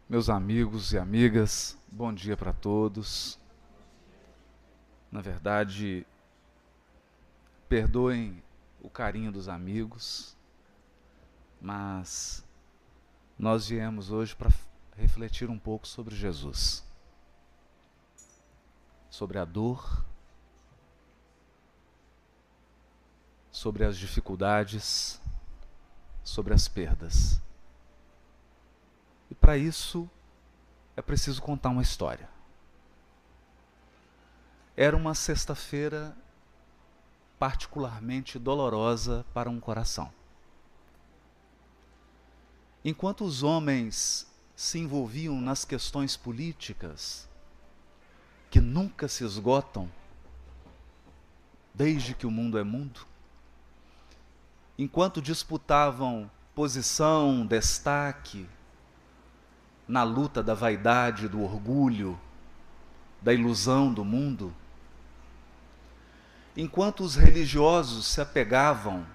Meus amigos e amigas, bom dia para todos. Na verdade, perdoem o carinho dos amigos, mas nós viemos hoje para refletir um pouco sobre Jesus, sobre a dor, sobre as dificuldades, sobre as perdas. E para isso é preciso contar uma história. Era uma sexta-feira particularmente dolorosa para um coração. Enquanto os homens se envolviam nas questões políticas, que nunca se esgotam, desde que o mundo é mundo, enquanto disputavam posição, destaque, na luta da vaidade, do orgulho, da ilusão do mundo, enquanto os religiosos se apegavam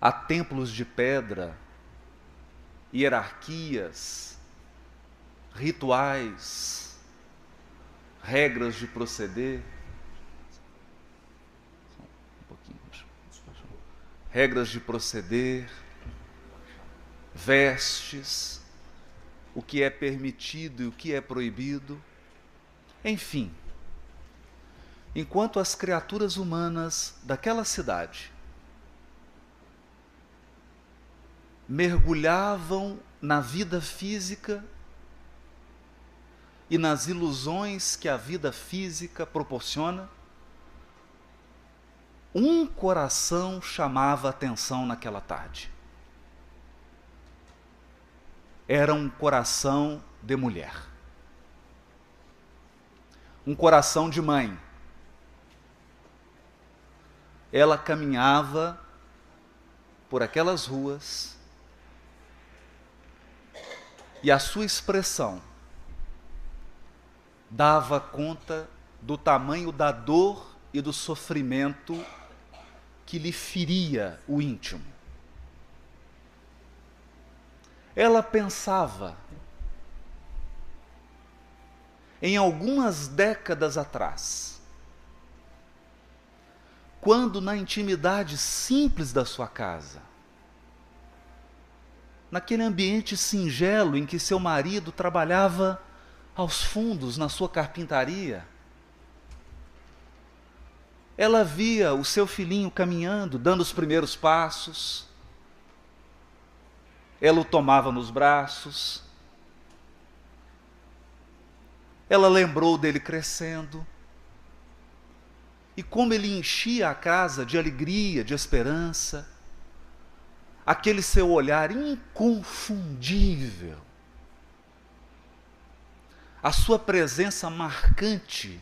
a templos de pedra, hierarquias, rituais, regras de proceder, vestes, o que é permitido e o que é proibido, enfim, enquanto as criaturas humanas daquela cidade mergulhavam na vida física e nas ilusões que a vida física proporciona, um coração chamava a atenção naquela tarde. Era um coração de mulher. Um coração de mãe. Ela caminhava por aquelas ruas e a sua expressão dava conta do tamanho da dor e do sofrimento que lhe feria o íntimo. Ela pensava em algumas décadas atrás, quando na intimidade simples da sua casa, naquele ambiente singelo em que seu marido trabalhava aos fundos na sua carpintaria, ela via o seu filhinho caminhando, dando os primeiros passos. Ela o tomava nos braços. Ela lembrou dele crescendo. E como ele enchia a casa de alegria, de esperança. Aquele seu olhar inconfundível. A sua presença marcante,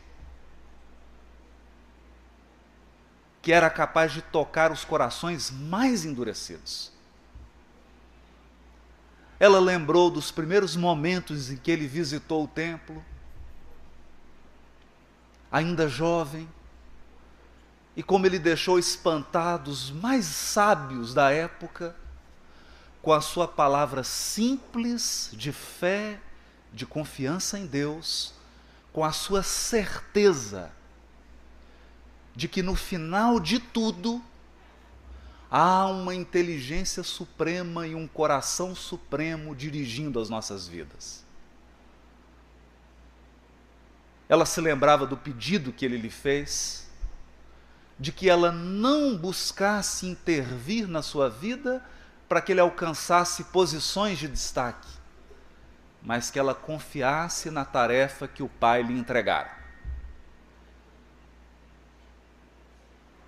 que era capaz de tocar os corações mais endurecidos. Ela lembrou dos primeiros momentos em que ele visitou o templo, ainda jovem, e como ele deixou espantados os mais sábios da época, com a sua palavra simples de fé, de confiança em Deus, com a sua certeza de que no final de tudo, há uma inteligência suprema e um coração supremo dirigindo as nossas vidas. Ela se lembrava do pedido que ele lhe fez, de que ela não buscasse intervir na sua vida para que ele alcançasse posições de destaque, mas que ela confiasse na tarefa que o pai lhe entregara.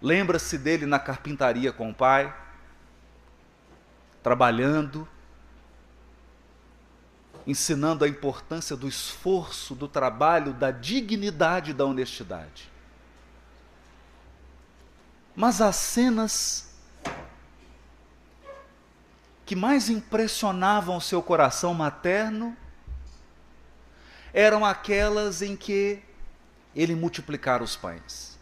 Lembra-se dele na carpintaria com o pai, trabalhando, ensinando a importância do esforço, do trabalho, da dignidade e da honestidade. Mas as cenas que mais impressionavam o seu coração materno eram aquelas em que ele multiplicara os pães.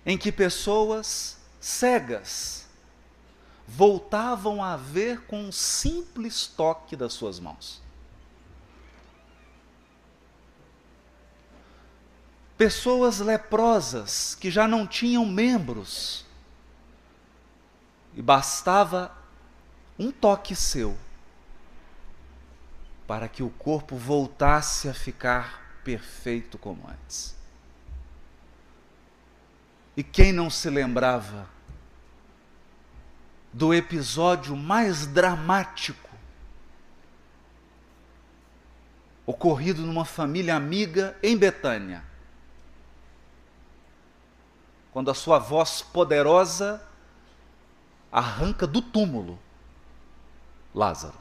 Em que pessoas cegas voltavam a ver com um simples toque das suas mãos. Pessoas leprosas que já não tinham membros, e bastava um toque seu para que o corpo voltasse a ficar perfeito como antes. E quem não se lembrava do episódio mais dramático ocorrido numa família amiga em Betânia, quando a sua voz poderosa arranca do túmulo Lázaro.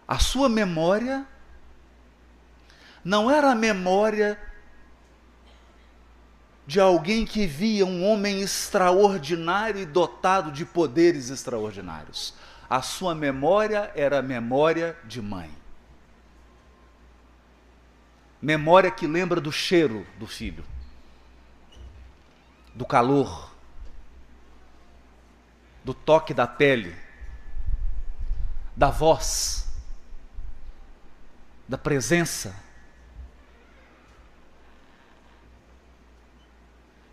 A sua memória não era a memória de alguém que via um homem extraordinário e dotado de poderes extraordinários. A sua memória era a memória de mãe. Memória que lembra do cheiro do filho, do calor, do toque da pele, da voz, da presença.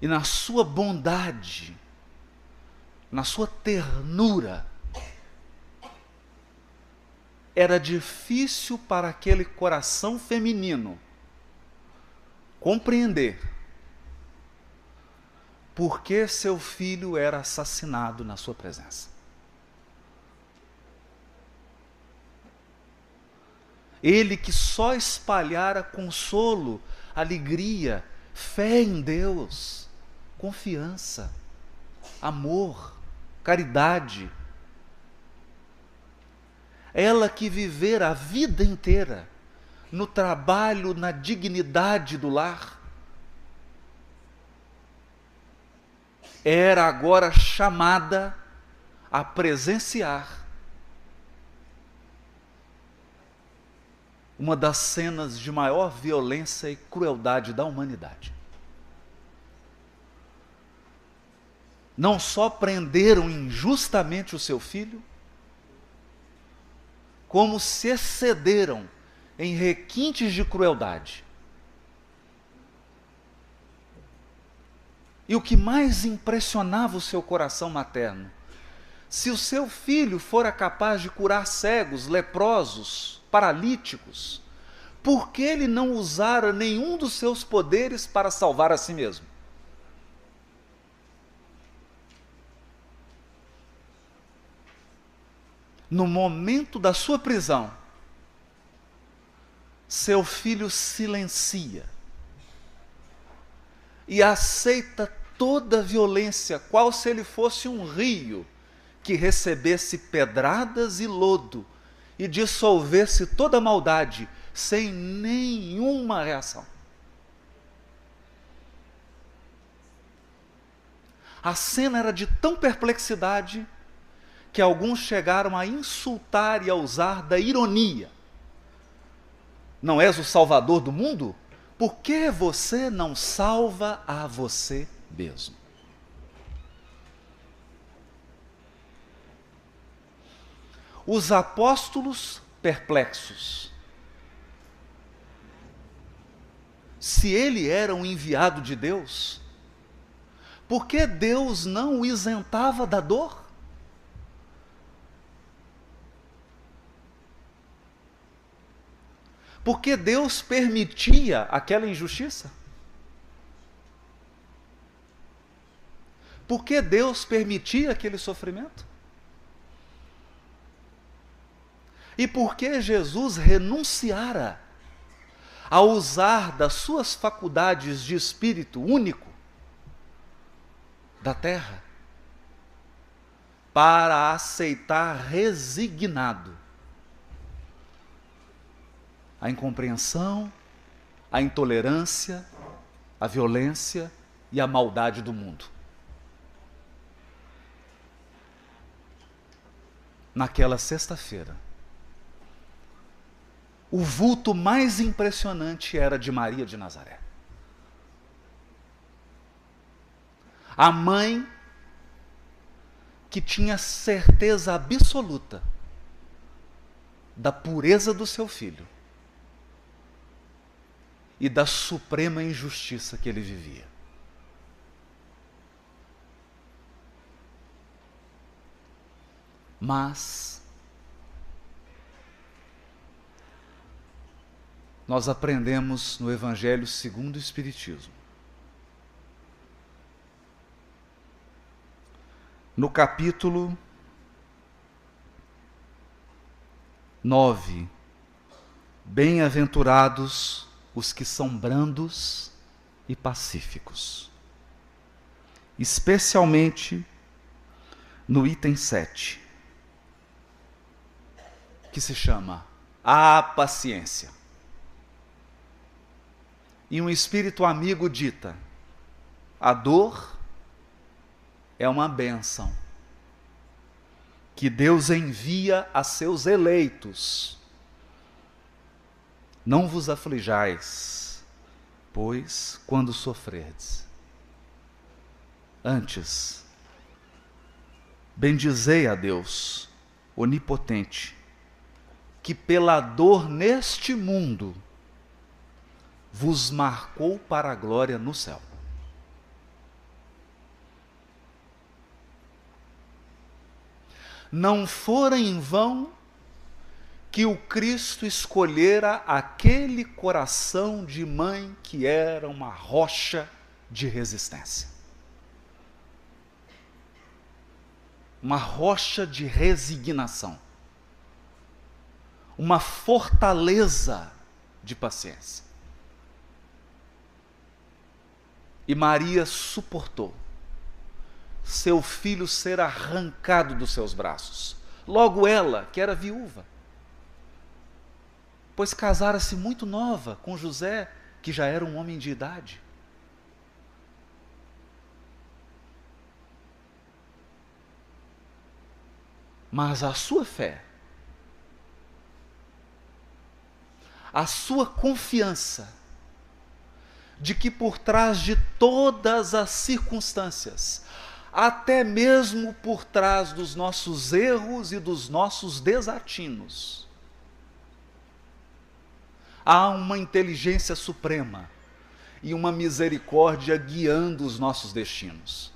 E na sua bondade, na sua ternura, era difícil para aquele coração feminino compreender por que seu filho era assassinado na sua presença. Ele que só espalhara consolo, alegria, fé em Deus, confiança, amor, caridade. Ela que vivera a vida inteira no trabalho, na dignidade do lar, era agora chamada a presenciar uma das cenas de maior violência e crueldade da humanidade. Não só prenderam injustamente o seu filho, como se excederam em requintes de crueldade. E o que mais impressionava o seu coração materno, se o seu filho fora capaz de curar cegos, leprosos, paralíticos, por que ele não usara nenhum dos seus poderes para salvar a si mesmo? No momento da sua prisão, seu filho silencia e aceita toda a violência, qual se ele fosse um rio que recebesse pedradas e lodo e dissolvesse toda a maldade sem nenhuma reação. A cena era de tão perplexidade que alguns chegaram a insultar e a usar da ironia. Não és o salvador do mundo? Por que você não salva a você mesmo? Os apóstolos perplexos. Se ele era um enviado de Deus, por que Deus não o isentava da dor? Por que Deus permitia aquela injustiça? Por que Deus permitia aquele sofrimento? E por que Jesus renunciara a usar das suas faculdades de espírito único da terra para aceitar resignado a incompreensão, a intolerância, a violência e a maldade do mundo? Naquela sexta-feira, o vulto mais impressionante era de Maria de Nazaré. A mãe que tinha certeza absoluta da pureza do seu filho e da suprema injustiça que ele vivia. Mas nós aprendemos no Evangelho segundo o Espiritismo, no capítulo 9, bem-aventurados os que são brandos e pacíficos, especialmente no item 7, que se chama a paciência. E um espírito amigo dita: a dor é uma bênção que Deus envia a seus eleitos. Não vos aflijais, pois, quando sofrerdes, antes, bendizei a Deus, onipotente, que pela dor neste mundo vos marcou para a glória no céu. Não fora em vão que o Cristo escolhera aquele coração de mãe que era uma rocha de resistência. Uma rocha de resignação. Uma fortaleza de paciência. E Maria suportou seu filho ser arrancado dos seus braços. Logo ela, que era viúva, pois casara-se muito nova com José, que já era um homem de idade. Mas a sua fé, a sua confiança de que por trás de todas as circunstâncias, até mesmo por trás dos nossos erros e dos nossos desatinos, há uma inteligência suprema e uma misericórdia guiando os nossos destinos.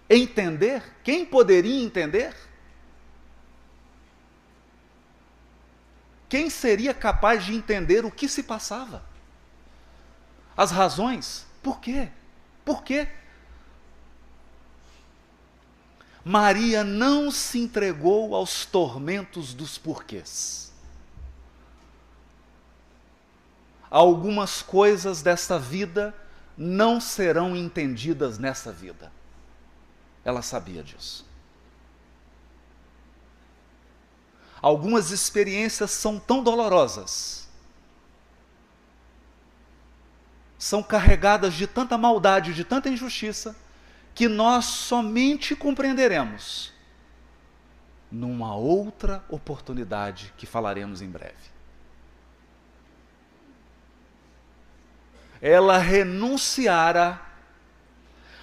Entender? Quem poderia entender? Quem seria capaz de entender o que se passava? As razões? Por quê? Por quê? Maria não se entregou aos tormentos dos porquês. Algumas coisas desta vida não serão entendidas nessa vida. Ela sabia disso. Algumas experiências são tão dolorosas, são carregadas de tanta maldade, de tanta injustiça, que nós somente compreenderemos numa outra oportunidade que falaremos em breve. Ela renunciara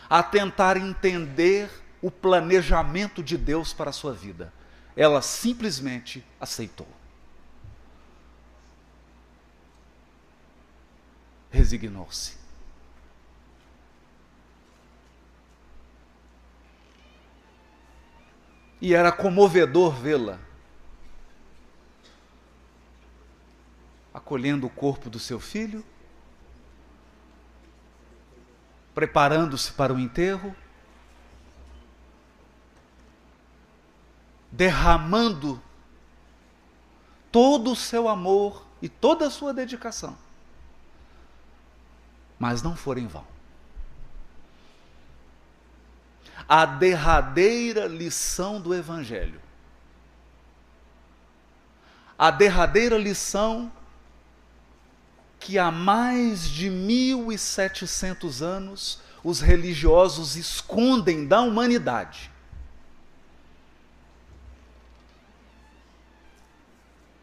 a tentar entender o planejamento de Deus para a sua vida. Ela simplesmente aceitou. Resignou-se. E era comovedor vê-la acolhendo o corpo do seu filho, preparando-se para o enterro, derramando todo o seu amor e toda a sua dedicação. Mas não foi em vão. A derradeira lição do Evangelho, a derradeira lição que há mais de 1700 anos os religiosos escondem da humanidade.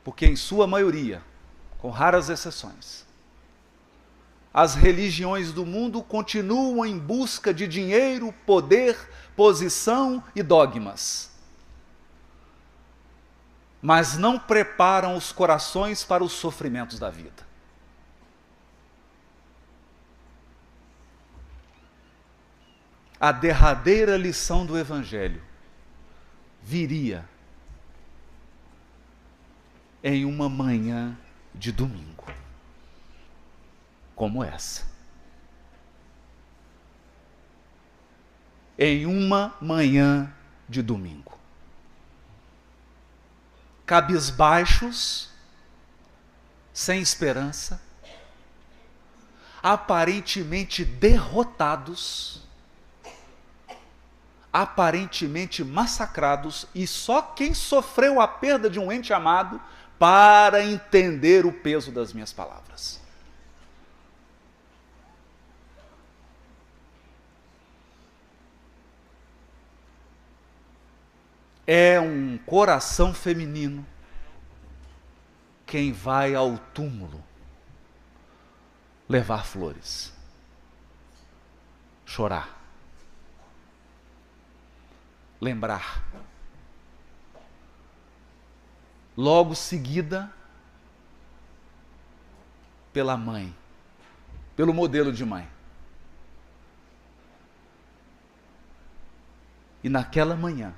Porque em sua maioria, com raras exceções, as religiões do mundo continuam em busca de dinheiro, poder, posição e dogmas. Mas não preparam os corações para os sofrimentos da vida. A derradeira lição do Evangelho viria em uma manhã de domingo, como essa. Em uma manhã de domingo. Cabisbaixos, sem esperança, aparentemente derrotados, aparentemente massacrados, e só quem sofreu a perda de um ente amado para entender o peso das minhas palavras. É um coração feminino quem vai ao túmulo levar flores, chorar, lembrar. Logo seguida, pela mãe, pelo modelo de mãe. E naquela manhã,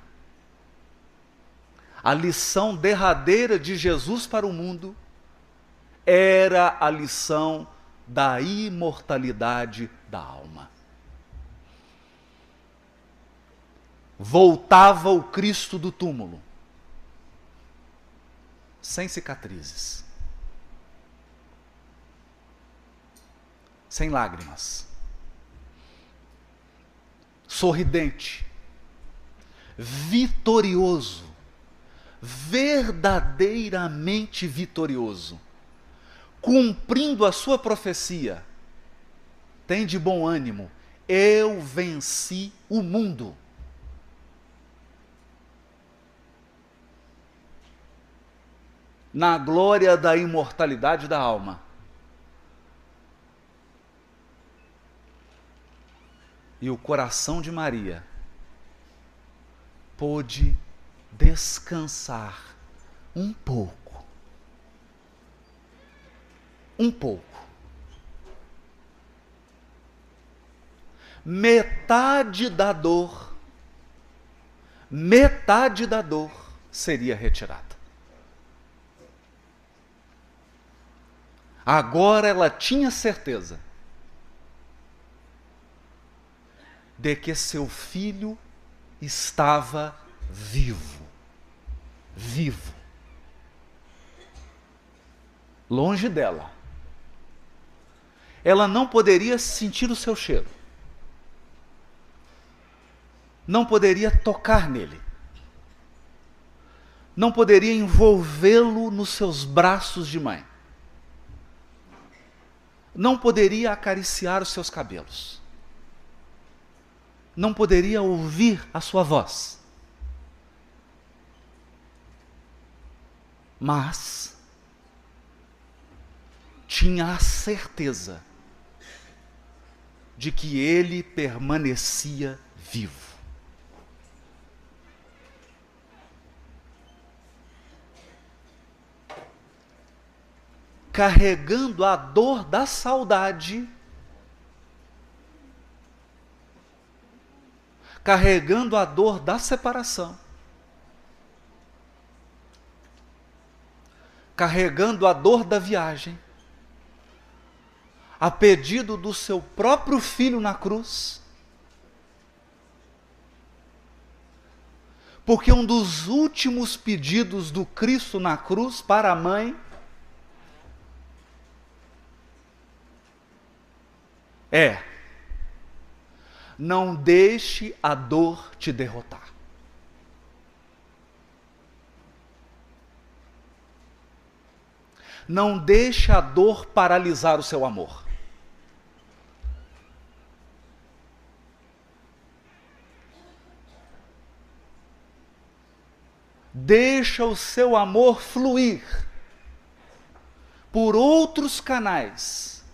a lição derradeira de Jesus para o mundo era a lição da imortalidade da alma. Voltava o Cristo do túmulo, sem cicatrizes, sem lágrimas, sorridente, vitorioso, verdadeiramente vitorioso, cumprindo a sua profecia. Tem de bom ânimo, eu venci o mundo. Na glória da imortalidade da alma. E o coração de Maria pôde descansar um pouco. Um pouco. Metade da dor seria retirada. Agora ela tinha certeza de que seu filho estava vivo. Vivo. Longe dela. Ela não poderia sentir o seu cheiro. Não poderia tocar nele. Não poderia envolvê-lo nos seus braços de mãe. Não poderia acariciar os seus cabelos. Não poderia ouvir a sua voz. Mas tinha a certeza de que ele permanecia vivo. Carregando a dor da saudade, carregando a dor da separação, carregando a dor da viagem, a pedido do seu próprio filho na cruz, porque um dos últimos pedidos do Cristo na cruz para a mãe é: não deixe a dor te derrotar. Não deixe a dor paralisar o seu amor. Deixa o seu amor fluir por outros canais,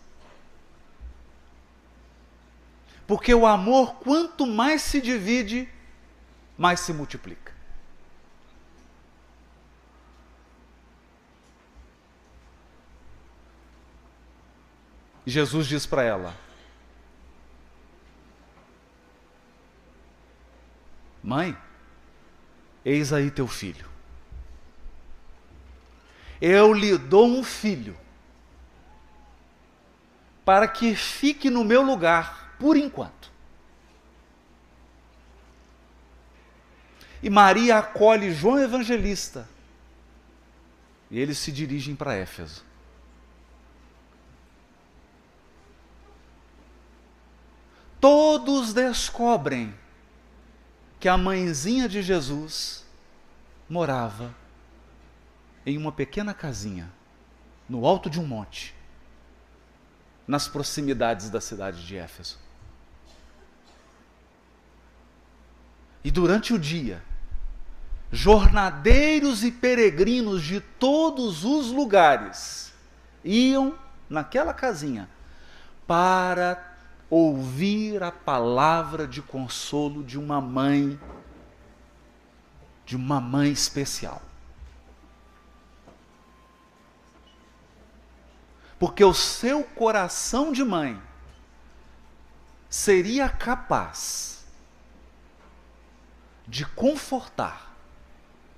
Porque o amor, quanto mais se divide, mais se multiplica. E Jesus diz para ela: mãe, eis aí teu filho. Eu lhe dou um filho para que fique no meu lugar por enquanto. E Maria acolhe João Evangelista e eles se dirigem para Éfeso. Todos descobrem que a mãezinha de Jesus morava em uma pequena casinha, no alto de um monte, nas proximidades da cidade de Éfeso. E durante o dia, jornadeiros e peregrinos de todos os lugares iam naquela casinha para ouvir a palavra de consolo de uma mãe especial. Porque o seu coração de mãe seria capaz de confortar,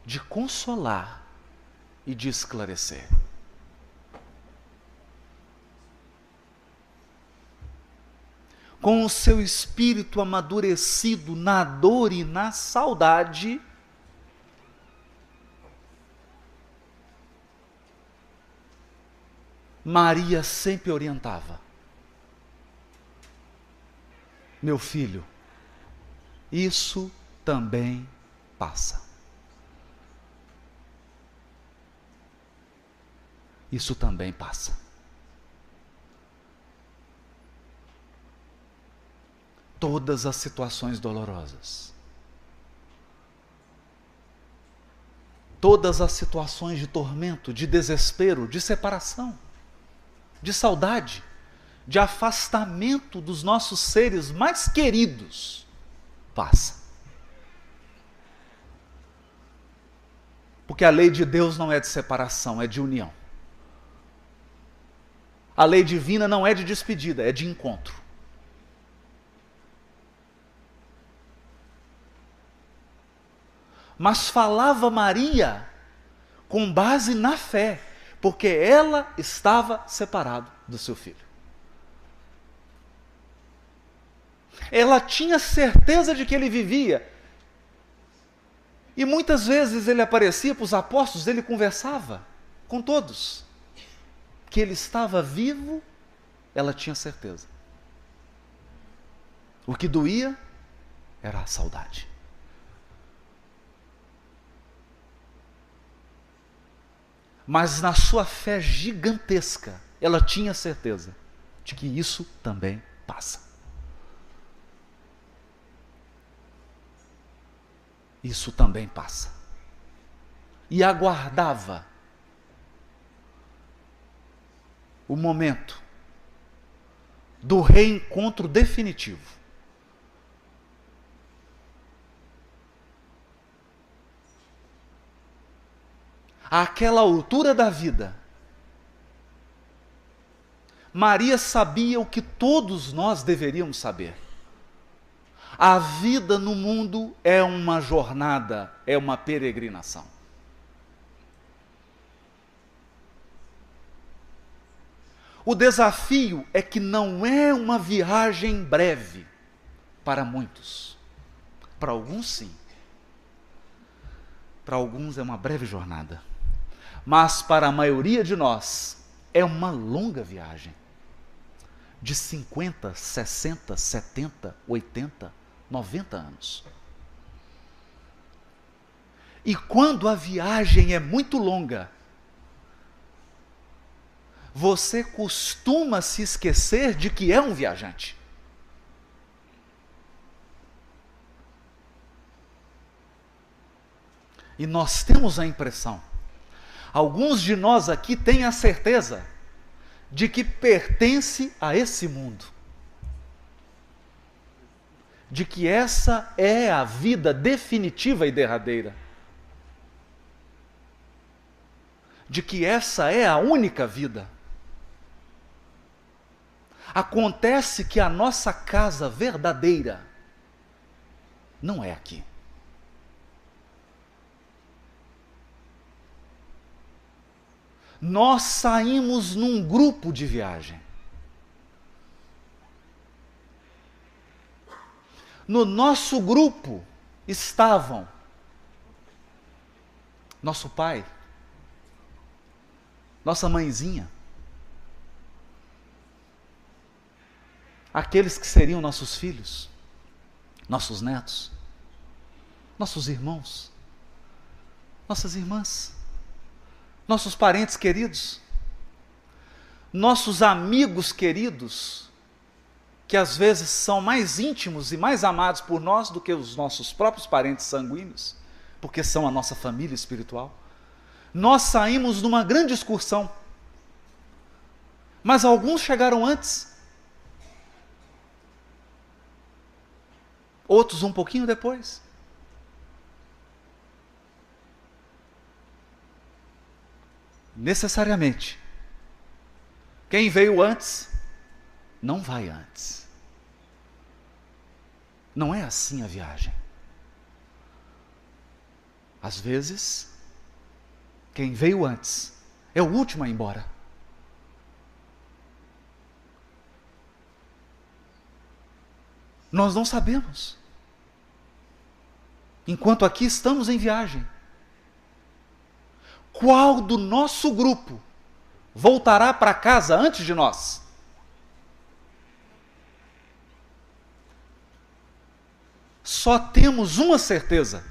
de consolar e de esclarecer. Com o seu espírito amadurecido na dor e na saudade, Maria sempre orientava: meu filho, isso também passa. Isso também passa. Todas as situações dolorosas, todas as situações de tormento, de desespero, de separação, de saudade, de afastamento dos nossos seres mais queridos, passa. Porque a lei de Deus não é de separação, é de união. A lei divina não é de despedida, é de encontro. Mas falava Maria com base na fé, porque ela estava separada do seu filho. Ela tinha certeza de que ele vivia. E muitas vezes ele aparecia para os apóstolos, ele conversava com todos. Que ele estava vivo, ela tinha certeza. O que doía era a saudade. Mas na sua fé gigantesca, ela tinha certeza de que isso também passa. Isso também passa. E aguardava o momento do reencontro definitivo. Àquela altura da vida, Maria sabia o que todos nós deveríamos saber. A vida no mundo é uma jornada, é uma peregrinação. O desafio é que não é uma viagem breve para muitos. Para alguns, sim. Para alguns é uma breve jornada. Mas para a maioria de nós é uma longa viagem. De 50, 60, 70, 80, 90 anos. E quando a viagem é muito longa, você costuma se esquecer de que é um viajante. E nós temos a impressão, alguns de nós aqui têm a certeza de que pertence a esse mundo. de que essa é a vida definitiva e derradeira, de que essa é a única vida. Acontece que a nossa casa verdadeira não é aqui. Nós saímos num grupo de viagem. No nosso grupo estavam nosso pai, nossa mãezinha, aqueles que seriam nossos filhos, nossos netos, nossos irmãos, nossas irmãs, nossos parentes queridos, nossos amigos queridos, que às vezes são mais íntimos e mais amados por nós do que os nossos próprios parentes sanguíneos, porque são a nossa família espiritual. Nós saímos numa grande excursão, mas alguns chegaram antes, outros um pouquinho depois. Necessariamente, quem veio antes, não vai antes. Não é assim a viagem. Às vezes, quem veio antes é o último a ir embora. Nós não sabemos. Enquanto aqui estamos em viagem, qual do nosso grupo voltará para casa antes de nós? Só temos uma certeza: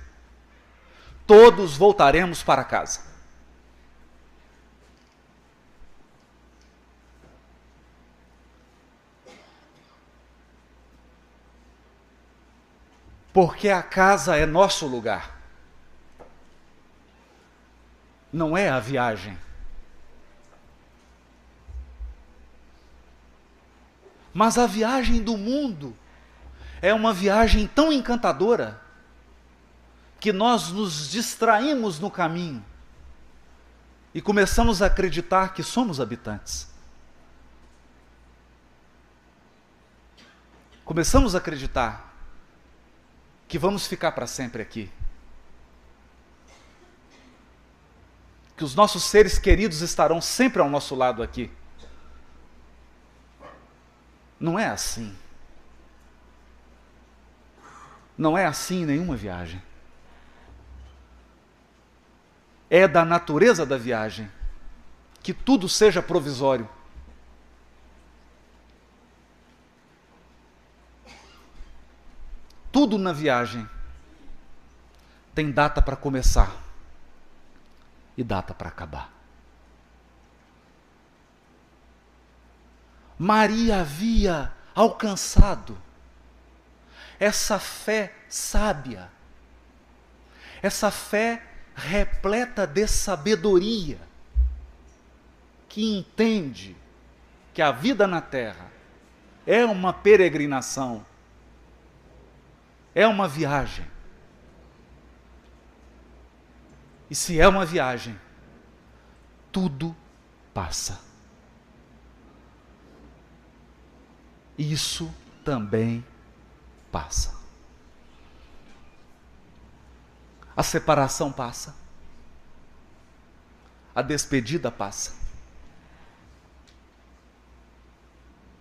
todos voltaremos para casa. Porque a casa é nosso lugar. Não é a viagem. Mas a viagem do mundo é uma viagem tão encantadora que nós nos distraímos no caminho e começamos a acreditar que somos habitantes. Começamos a acreditar que vamos ficar para sempre aqui. Que os nossos seres queridos estarão sempre ao nosso lado aqui. Não é assim. Não é assim em nenhuma viagem. É da natureza da viagem que tudo seja provisório. Tudo na viagem tem data para começar e data para acabar. Maria havia alcançado essa fé sábia, essa fé repleta de sabedoria, que entende que a vida na terra é uma peregrinação, é uma viagem. E se é uma viagem, tudo passa. Isso também passa. A separação passa. A despedida passa.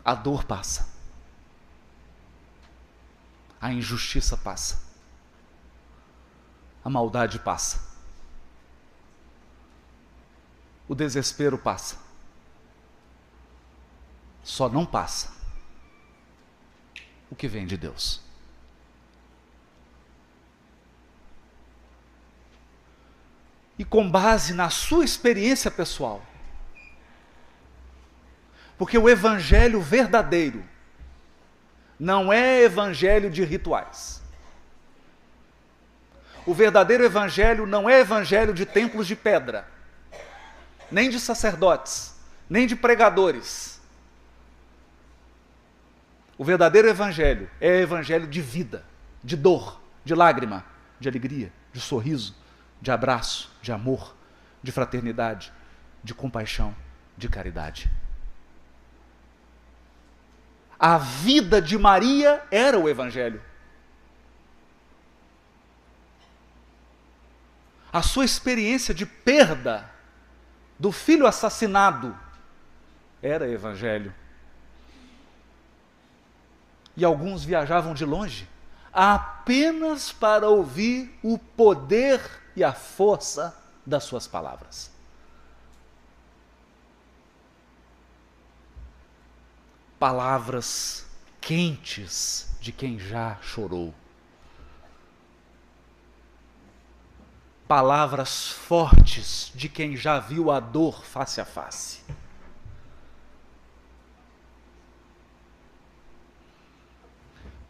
A dor passa. A injustiça passa. A maldade passa. O desespero passa. Só não passa o que vem de Deus. E com base na sua experiência pessoal, porque o evangelho verdadeiro não é evangelho de rituais. O verdadeiro evangelho não é evangelho de templos de pedra, nem de sacerdotes, nem de pregadores. O verdadeiro evangelho é evangelho de vida, de dor, de lágrima, de alegria, de sorriso, de abraço, de amor, de fraternidade, de compaixão, de caridade. A vida de Maria era o evangelho. A sua experiência de perda do filho assassinado era evangelho. E alguns viajavam de longe apenas para ouvir o poder e a força das suas palavras. Palavras quentes de quem já chorou. Palavras fortes de quem já viu a dor face a face.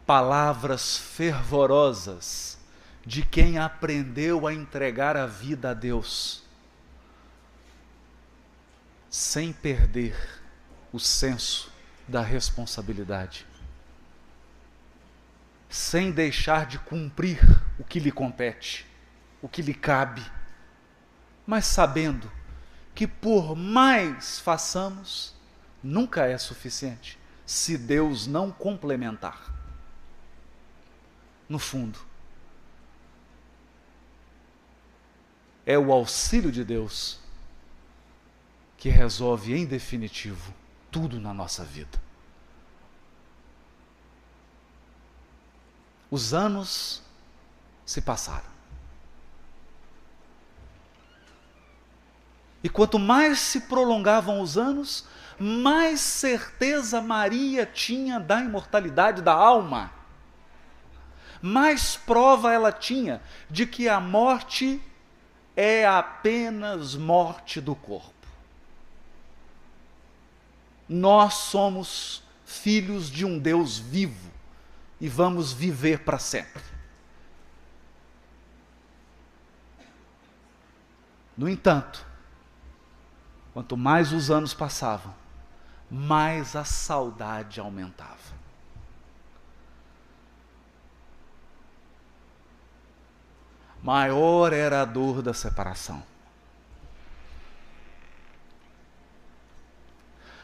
Palavras fervorosas de quem aprendeu a entregar a vida a Deus, sem perder o senso da responsabilidade, sem deixar de cumprir o que lhe compete, o que lhe cabe, mas sabendo que por mais façamos, nunca é suficiente, se Deus não complementar. No fundo, é o auxílio de Deus que resolve em definitivo tudo na nossa vida. Os anos se passaram. E quanto mais se prolongavam os anos, mais certeza Maria tinha da imortalidade da alma. Mais prova ela tinha de que a morte é apenas morte do corpo. Nós somos filhos de um Deus vivo e vamos viver para sempre. No entanto, quanto mais os anos passavam, mais a saudade aumentava. Maior era a dor da separação.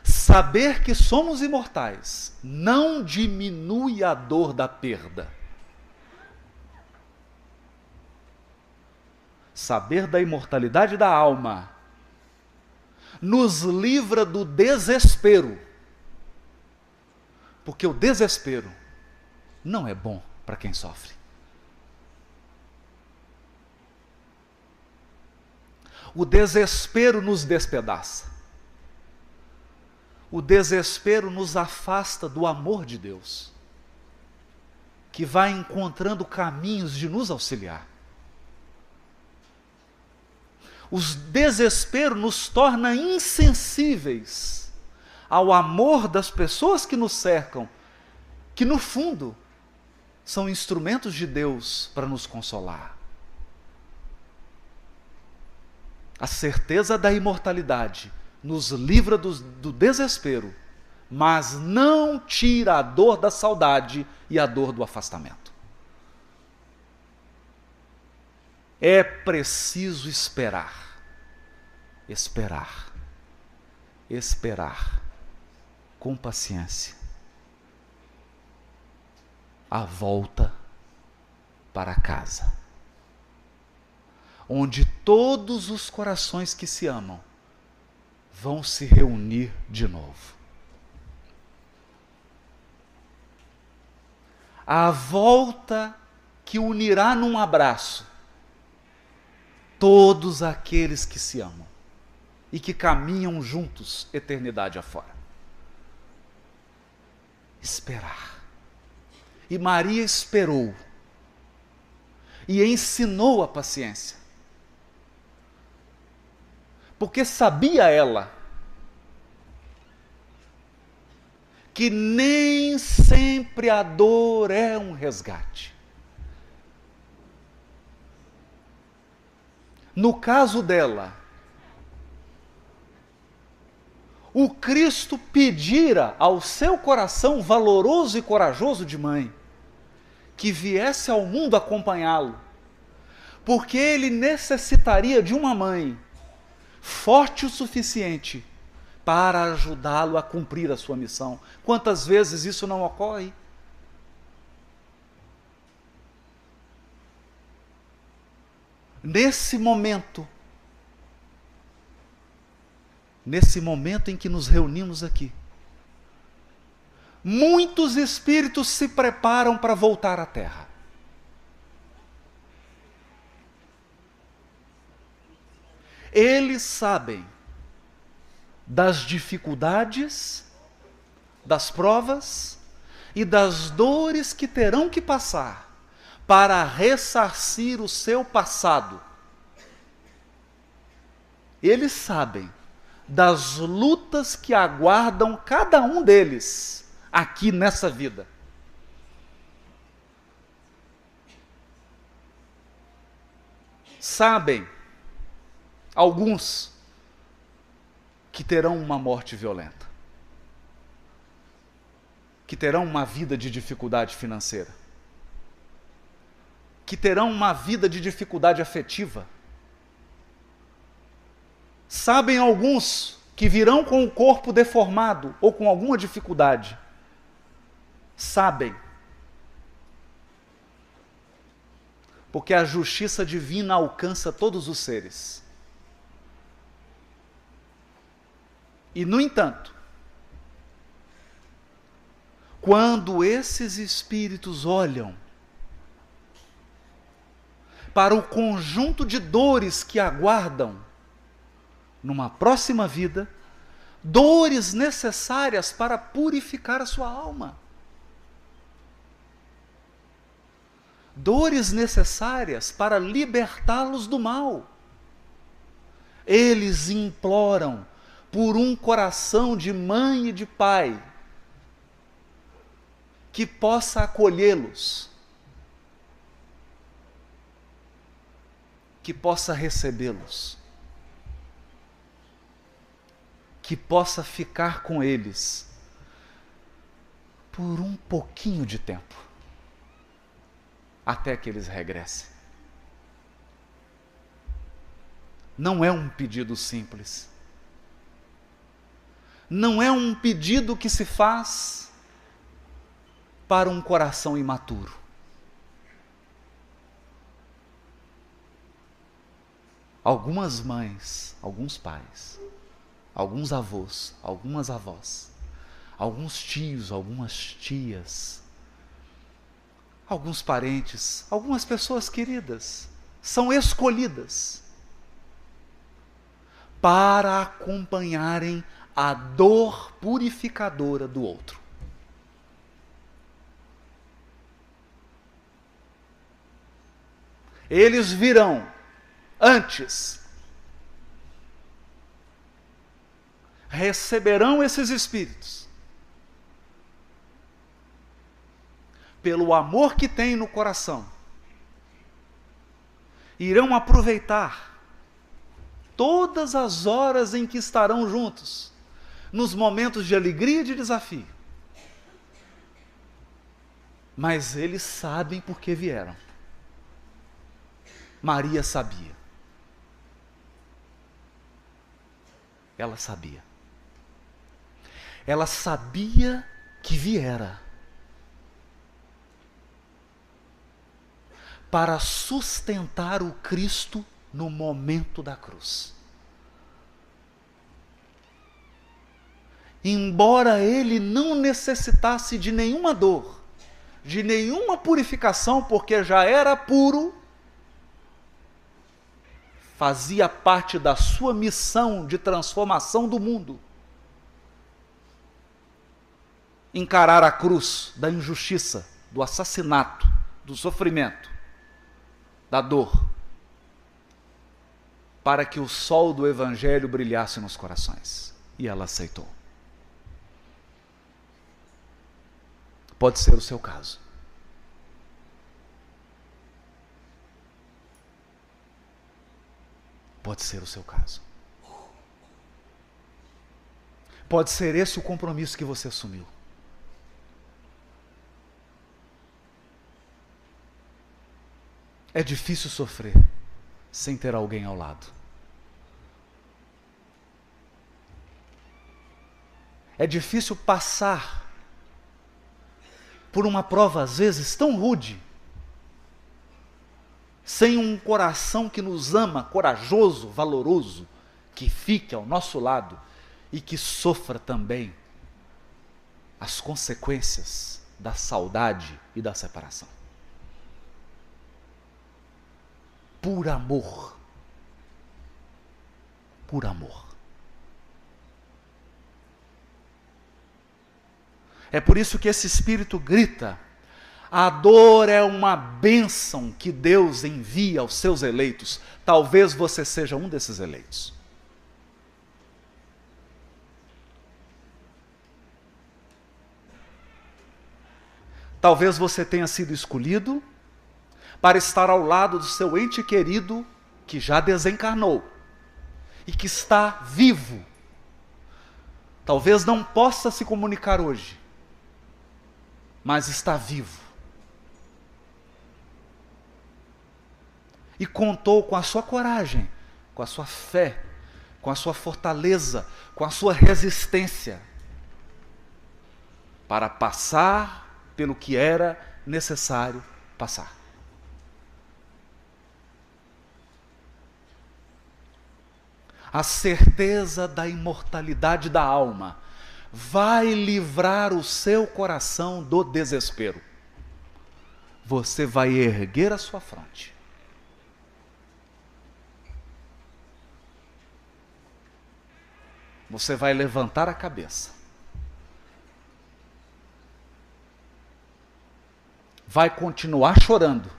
Saber que somos imortais não diminui a dor da perda. Saber da imortalidade da alma nos livra do desespero. Porque o desespero não é bom para quem sofre. O desespero nos despedaça. O desespero nos afasta do amor de Deus, que vai encontrando caminhos de nos auxiliar. O desespero nos torna insensíveis ao amor das pessoas que nos cercam, que no fundo são instrumentos de Deus para nos consolar. A certeza da imortalidade nos livra do desespero, mas não tira a dor da saudade e a dor do afastamento. É preciso esperar, esperar, esperar, com paciência, a volta para casa, onde todos os corações que se amam vão se reunir de novo. A volta que unirá num abraço todos aqueles que se amam e que caminham juntos eternidade afora. Esperar. E Maria esperou e ensinou a paciência. Porque sabia ela que nem sempre a dor é um resgate. No caso dela, o Cristo pedira ao seu coração valoroso e corajoso de mãe que viesse ao mundo acompanhá-lo, porque ele necessitaria de uma mãe forte o suficiente para ajudá-lo a cumprir a sua missão. Quantas vezes isso não ocorre? Nesse momento em que nos reunimos aqui, muitos espíritos se preparam para voltar à Terra. Eles sabem das dificuldades, das provas e das dores que terão que passar para ressarcir o seu passado. Eles sabem das lutas que aguardam cada um deles aqui nessa vida. Sabem, alguns, que terão uma morte violenta, que terão uma vida de dificuldade financeira, que terão uma vida de dificuldade afetiva. Sabem alguns que virão com o corpo deformado ou com alguma dificuldade. Sabem. Porque a justiça divina alcança todos os seres. E, no entanto, quando esses espíritos olham para o conjunto de dores que aguardam numa próxima vida, dores necessárias para purificar a sua alma, dores necessárias para libertá-los do mal, eles imploram por um coração de mãe e de pai que possa acolhê-los, que possa recebê-los, que possa ficar com eles por um pouquinho de tempo, até que eles regressem. Não é um pedido simples. Não é um pedido que se faz para um coração imaturo. Algumas mães, alguns pais, alguns avós, algumas avós, alguns tios, algumas tias, alguns parentes, algumas pessoas queridas, são escolhidas para acompanharem a dor purificadora do outro. Eles virão antes, receberão esses espíritos, pelo amor que têm no coração, irão aproveitar todas as horas em que estarão juntos, nos momentos de alegria e de desafio. Mas eles sabem por que vieram. Maria sabia. Ela sabia. Ela sabia que viera para sustentar o Cristo no momento da cruz. Embora ele não necessitasse de nenhuma dor, de nenhuma purificação, porque já era puro, fazia parte da sua missão de transformação do mundo encarar a cruz da injustiça, do assassinato, do sofrimento, da dor, para que o sol do Evangelho brilhasse nos corações. E ela aceitou. Pode ser o seu caso. Pode ser o seu caso. Pode ser esse o compromisso que você assumiu. É difícil sofrer sem ter alguém ao lado. É difícil passar por uma prova, às vezes, tão rude, sem um coração que nos ama, corajoso, valoroso, que fique ao nosso lado e que sofra também as consequências da saudade e da separação. Por amor. Por amor. É por isso que esse Espírito grita: a dor é uma bênção que Deus envia aos seus eleitos. Talvez você seja um desses eleitos. Talvez você tenha sido escolhido para estar ao lado do seu ente querido que já desencarnou e que está vivo. Talvez não possa se comunicar hoje, mas está vivo. E contou com a sua coragem, com a sua fé, com a sua fortaleza, com a sua resistência, para passar pelo que era necessário passar. A certeza da imortalidade da alma vai livrar o seu coração do desespero. Você vai erguer a sua fronte. Você vai levantar a cabeça. Vai continuar chorando,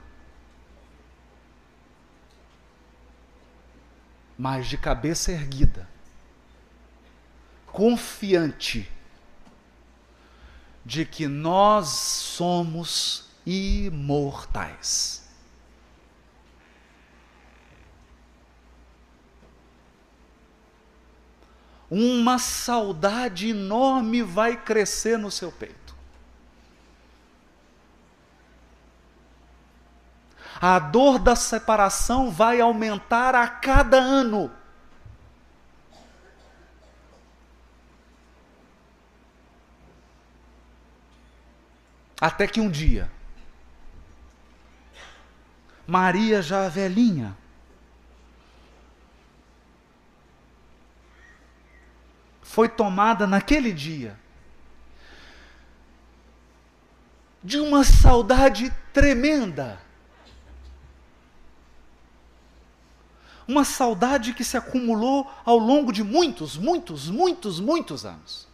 mas de cabeça erguida, confiante de que nós somos imortais. Uma saudade enorme vai crescer no seu peito. A dor da separação vai aumentar a cada ano. Até que um dia, Maria, já velhinha, foi tomada naquele dia de uma saudade tremenda. Uma saudade que se acumulou ao longo de muitos anos.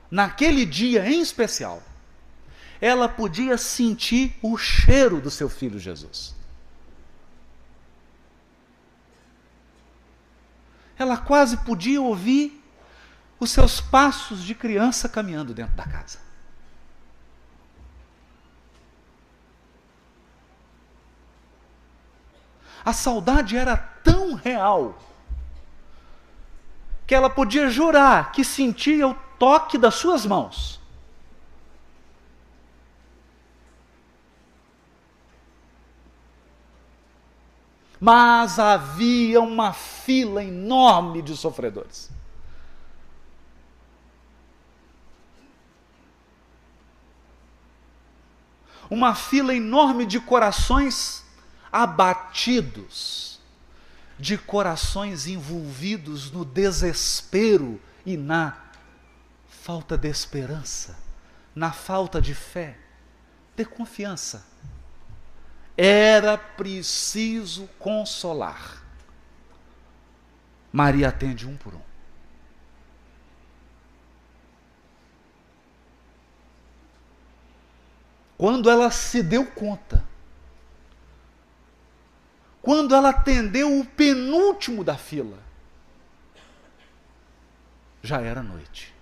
Naquele dia em especial, ela podia sentir o cheiro do seu filho Jesus. Ela quase podia ouvir os seus passos de criança caminhando dentro da casa. A saudade era tão real que ela podia jurar que sentia o toque das suas mãos. Mas havia uma fila enorme de sofredores. Uma fila enorme de corações abatidos, de corações envolvidos no desespero e na falta de esperança, na falta de fé, de confiança. Era preciso consolar. Maria atende um por um. Quando ela se deu conta, quando ela atendeu o penúltimo da fila, já era noite.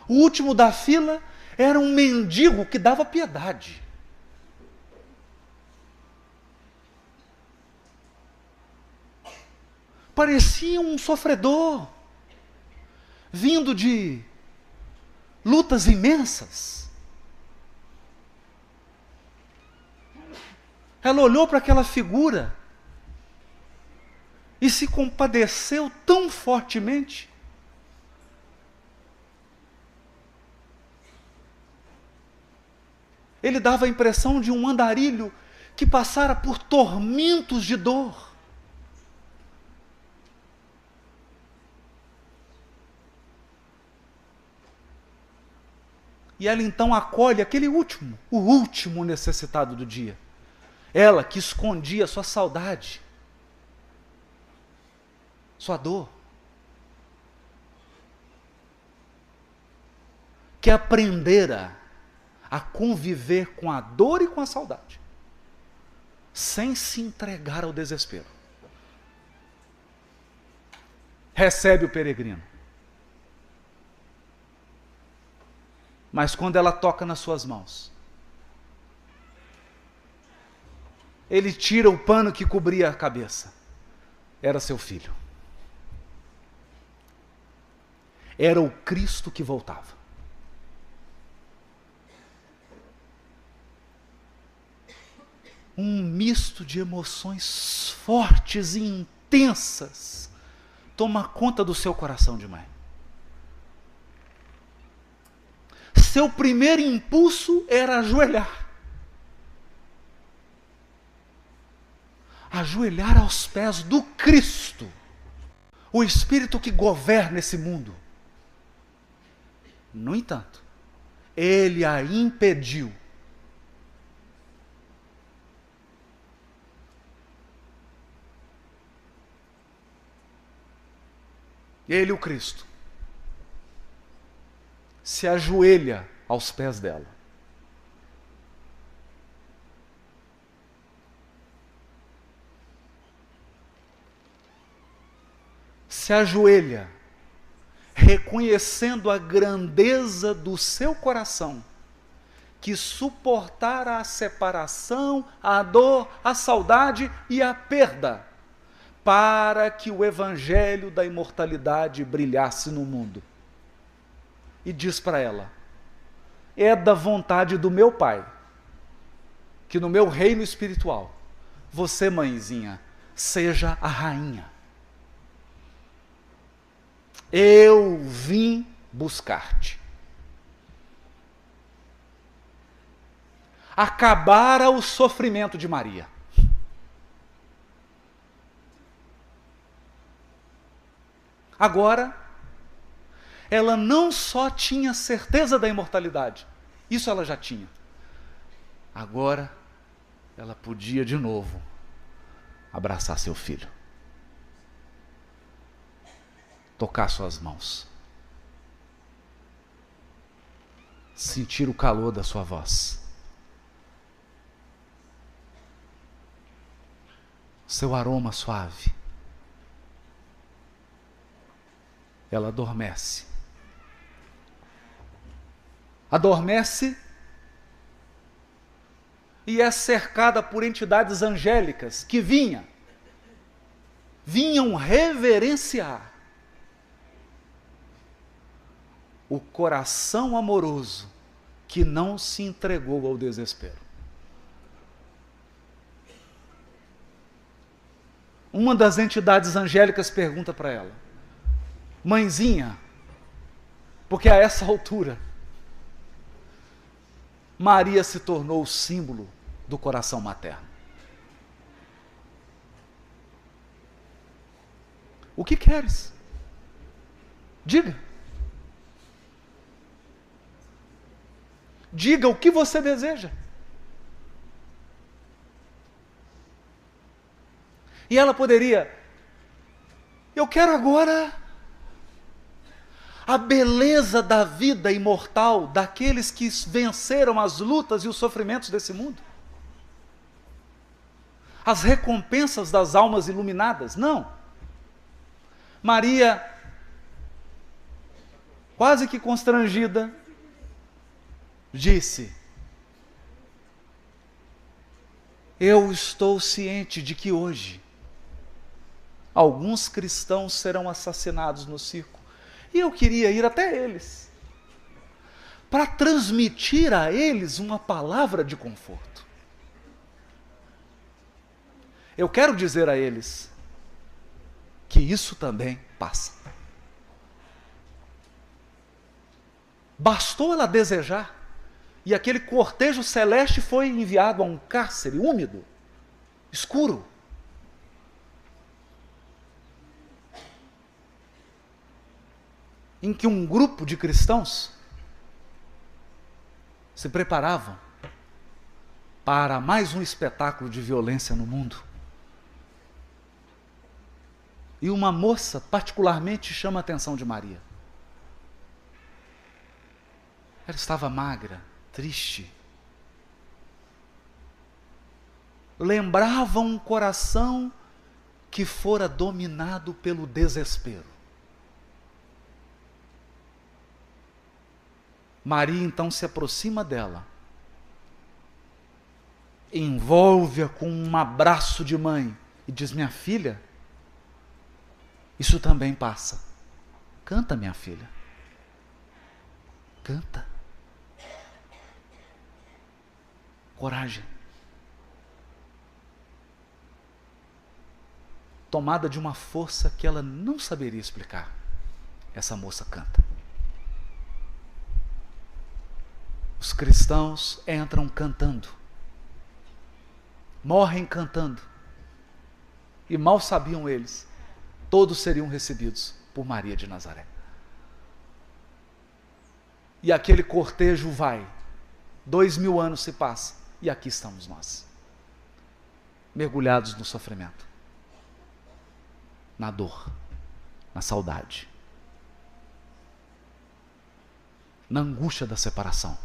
O último da fila era um mendigo que dava piedade. parecia um sofredor, vindo de lutas imensas. Ela olhou para aquela figura e se compadeceu tão fortemente. Ele dava a impressão de um andarilho que passara por tormentos de dor. E ela então acolhe aquele último, o último necessitado do dia. Ela que escondia sua saudade, sua dor, que aprendera a conviver com a dor e com a saudade, sem se entregar ao desespero. Recebe o peregrino. Mas quando ela toca nas suas mãos, ele tira o pano que cobria a cabeça. Era seu filho. Era o Cristo que voltava. Um misto de emoções fortes e intensas toma conta do seu coração de mãe. Seu primeiro impulso era ajoelhar. Ajoelhar aos pés do Cristo, o Espírito que governa esse mundo. No entanto, ele a impediu. Ele, o Cristo, se ajoelha aos pés dela. Se ajoelha, reconhecendo a grandeza do seu coração, que suportara a separação, a dor, a saudade e a perda, para que o evangelho da imortalidade brilhasse no mundo. E diz para ela: é da vontade do meu Pai, que no meu reino espiritual, você, mãezinha, seja a rainha. Eu vim buscar-te. Acabara o sofrimento de Maria. Agora, ela não só tinha certeza da imortalidade, isso ela já tinha. Agora, ela podia de novo abraçar seu filho, tocar suas mãos, sentir o calor da sua voz, seu aroma suave. Ela adormece. Adormece e é cercada por entidades angélicas que vinham reverenciar o coração amoroso que não se entregou ao desespero. Uma das entidades angélicas pergunta para ela: mãezinha, porque a essa altura Maria se tornou o símbolo do coração materno. O que queres? Diga. Diga o que você deseja. E ela poderia: eu quero agora a beleza da vida imortal daqueles que venceram as lutas e os sofrimentos desse mundo. As recompensas das almas iluminadas. Não. Maria, quase que constrangida, disse: eu estou ciente de que hoje Alguns cristãos serão assassinados no circo. E eu queria ir até eles, para transmitir a eles uma palavra de conforto. Eu quero dizer a eles que isso também passa. Bastou ela desejar, e aquele cortejo celeste foi enviado a um cárcere úmido, escuro. Em que um grupo de cristãos se preparavam para mais um espetáculo de violência no mundo. E uma moça particularmente chama a atenção de Maria. Ela estava magra, triste. Lembrava um coração que fora dominado pelo desespero. Maria então se aproxima dela, envolve-a com um abraço de mãe e diz: minha filha, isso também passa. Canta, minha filha. Canta. Coragem. Tomada de uma força que ela não saberia explicar, essa moça canta. Os cristãos entram cantando, morrem cantando, e mal sabiam eles, todos seriam recebidos por Maria de Nazaré. E aquele cortejo vai, 2000 anos se passam, e aqui estamos nós, mergulhados no sofrimento, na dor, na saudade, na angústia da separação.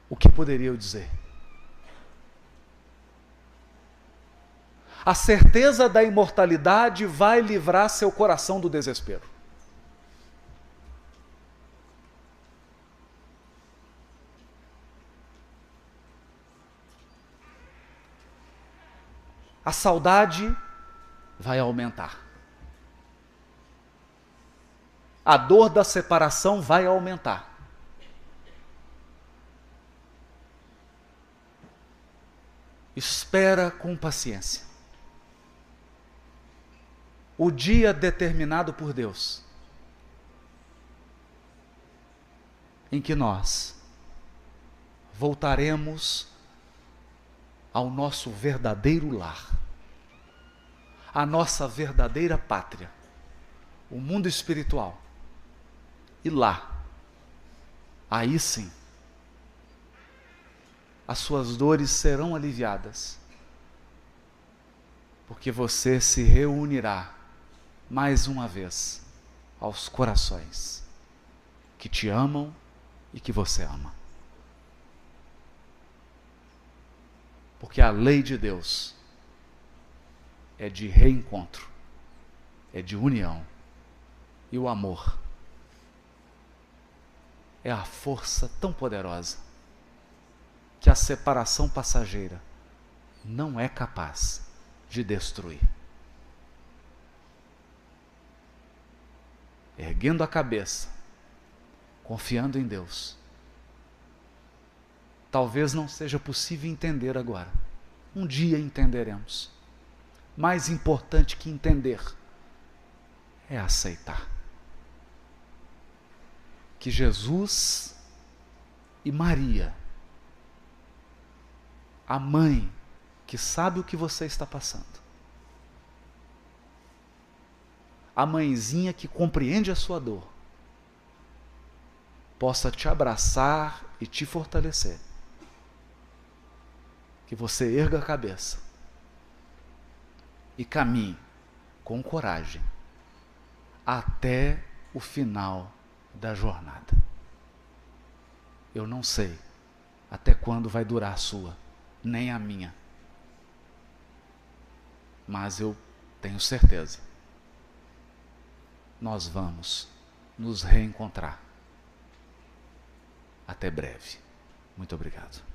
O que poderia eu dizer? A certeza da imortalidade vai livrar seu coração do desespero. A saudade vai aumentar. A dor da separação vai aumentar. Espera com paciência o dia determinado por Deus, em que nós voltaremos ao nosso verdadeiro lar, a nossa verdadeira pátria, o mundo espiritual. E lá, aí sim, as suas dores serão aliviadas, porque você se reunirá mais uma vez aos corações que te amam e que você ama. Porque a lei de Deus é de reencontro, é de união, e o amor é a força tão poderosa que a separação passageira não é capaz de destruir. Erguendo a cabeça, confiando em Deus. Talvez não seja possível entender agora. Um dia entenderemos. Mais importante que entender é aceitar que Jesus e Maria, a mãe que sabe o que você está passando, a mãezinha que compreende a sua dor, possa te abraçar e te fortalecer. Que você erga a cabeça e caminhe com coragem até o final da jornada. Eu não sei até quando vai durar a sua, nem a minha. Mas eu tenho certeza, nós vamos nos reencontrar. Até breve. Muito obrigado.